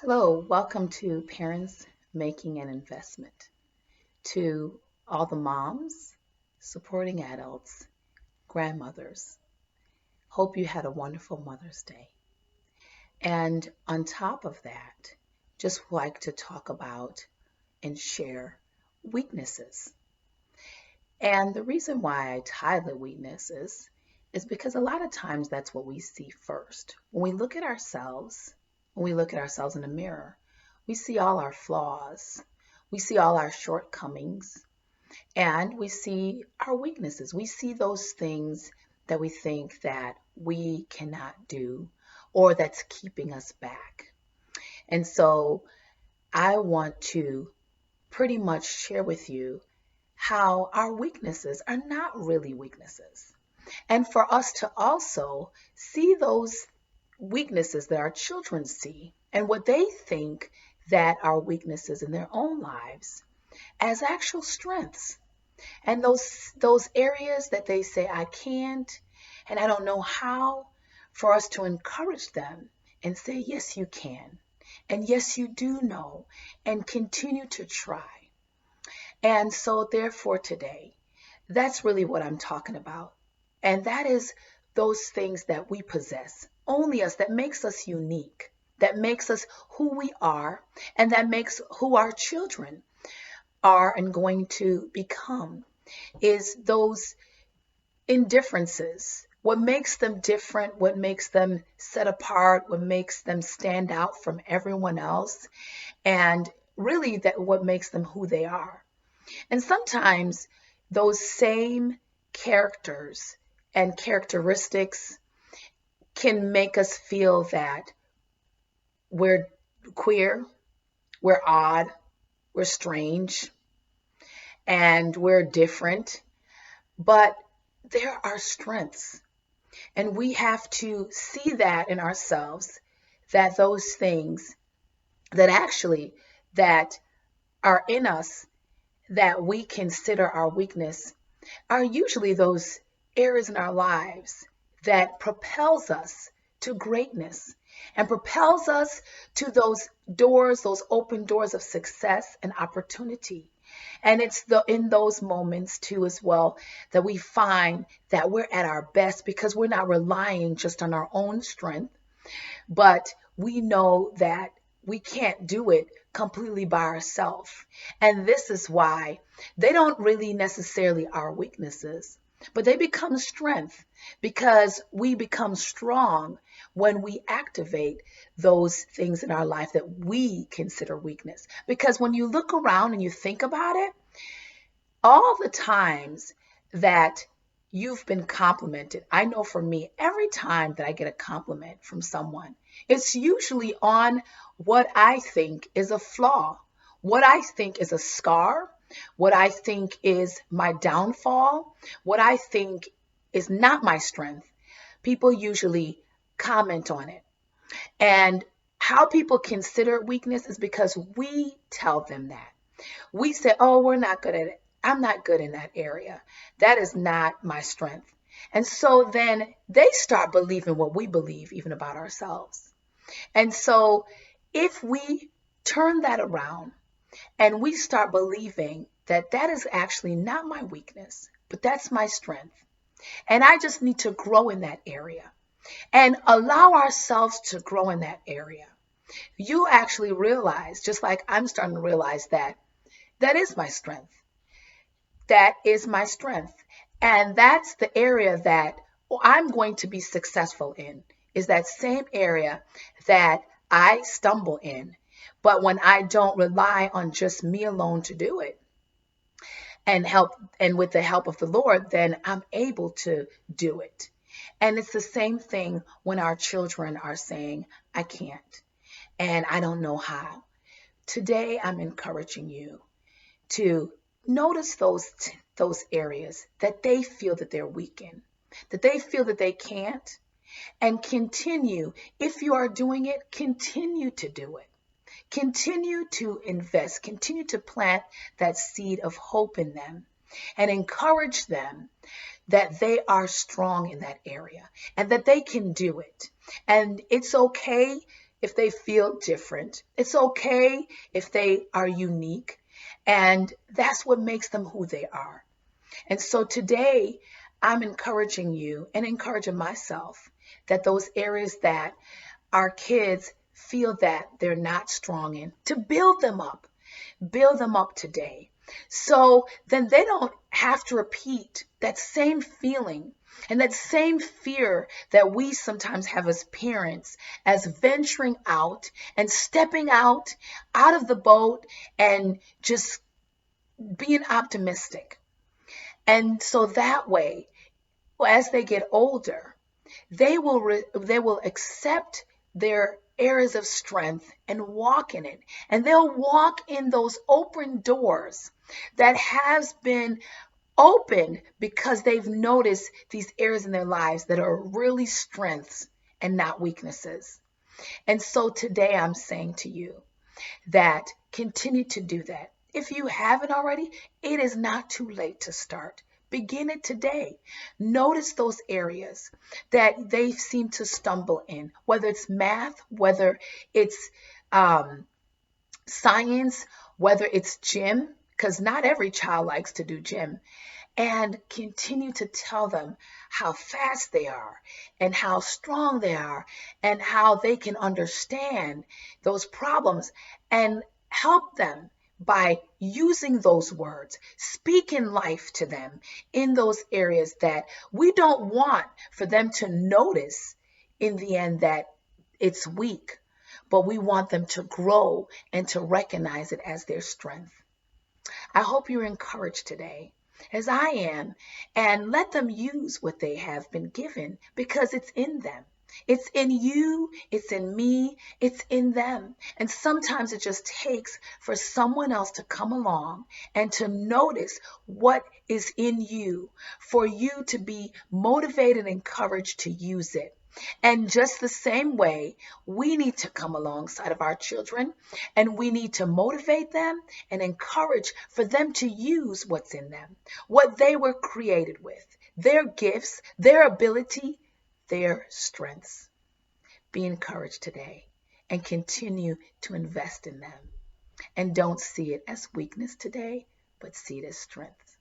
Hello, welcome to Parents Making an Investment. To all the moms, supporting adults, grandmothers, hope you had a wonderful Mother's Day. And on top of that, just like to talk about and share weaknesses. And the reason why I title it weaknesses is because a lot of times that's what we see first. When we look at ourselves, when we look at ourselves in the mirror, we see all our flaws, we see all our shortcomings, and we see our weaknesses. We see those things that we think that we cannot do or that's keeping us back. And so I want to pretty much share with you how our weaknesses are not really weaknesses. And for us to also see those weaknesses that our children see and what they think that are weaknesses in their own lives as actual strengths. And those areas that they say I can't and I don't know how, for us to encourage them and say yes you can. And yes you do know and continue to try. And so therefore today, that's really what I'm talking about. And that is those things that we possess, only us, that makes us unique, that makes us who we are, and that makes who our children are and going to become, is those indifferences. What makes them different, what makes them set apart, what makes them stand out from everyone else, and really that what makes them who they are. And sometimes those same characters and characteristics can make us feel that we're queer, we're odd, we're strange, and we're different. But there are strengths, and we have to see that in ourselves, that those things that actually that are in us that we consider our weakness are usually those areas in our lives that propels us to greatness and propels us to those doors, those open doors of success and opportunity. And it's in those moments too as well that we find that we're at our best because we're not relying just on our own strength, but we know that we can't do it completely by ourselves. And this is why they don't really necessarily are weaknesses, but they become strength because we become strong when we activate those things in our life that we consider weakness. Because when you look around and you think about it, all the times that you've been complimented, I know for me, every time that I get a compliment from someone, it's usually on what I think is a flaw, what I think is a scar, what I think is my downfall, what I think is not my strength. People usually comment on it. And how people consider weakness is because we tell them that. We say, oh, we're not good at it. I'm not good in that area. That is not my strength. And so then they start believing what we believe even about ourselves. And so if we turn that around and we start believing that that is actually not my weakness, but that's my strength, and I just need to grow in that area and allow ourselves to grow in that area, you actually realize, just like I'm starting to realize, that that is my strength. That is my strength. And that's the area that I'm going to be successful in, is that same area that I stumble in. But when I don't rely on just me alone to do it and help, and with the help of the Lord, then I'm able to do it. And it's the same thing when our children are saying, I can't and I don't know how. Today, I'm encouraging you to notice those areas that they feel that they're weak in, that they feel that they can't, and continue. If you are doing it, continue to do it. Continue to invest, continue to plant that seed of hope in them and encourage them that they are strong in that area and that they can do it. And it's okay if they feel different. It's okay if they are unique. And that's what makes them who they are. And so today, I'm encouraging you and encouraging myself that those areas that our kids feel that they're not strong in, to build them up today. So then they don't have to repeat that same feeling and that same fear that we sometimes have as parents, as venturing out and stepping out of the boat and just being optimistic. And so that way, as they get older, they will accept their areas of strength and walk in it. And they'll walk in those open doors that has been opened because they've noticed these areas in their lives that are really strengths and not weaknesses. And so today I'm saying to you that continue to do that. If you haven't already, it is not too late to start. Begin it today. Notice those areas that they seem to stumble in, whether it's math, whether it's science, whether it's gym, because not every child likes to do gym. And continue to tell them how fast they are and how strong they are and how they can understand those problems and help them by using those words, speaking life to them in those areas that we don't want for them to notice in the end that it's weak, but we want them to grow and to recognize it as their strength. I hope you're encouraged today, as I am, and let them use what they have been given because it's in them. It's in you, it's in me, it's in them. And sometimes it just takes for someone else to come along and to notice what is in you, for you to be motivated and encouraged to use it. And just the same way, we need to come alongside of our children and we need to motivate them and encourage for them to use what's in them, what they were created with, their gifts, their ability, their strengths. Be encouraged today and continue to invest in them. And don't see it as weakness today, but see it as strength.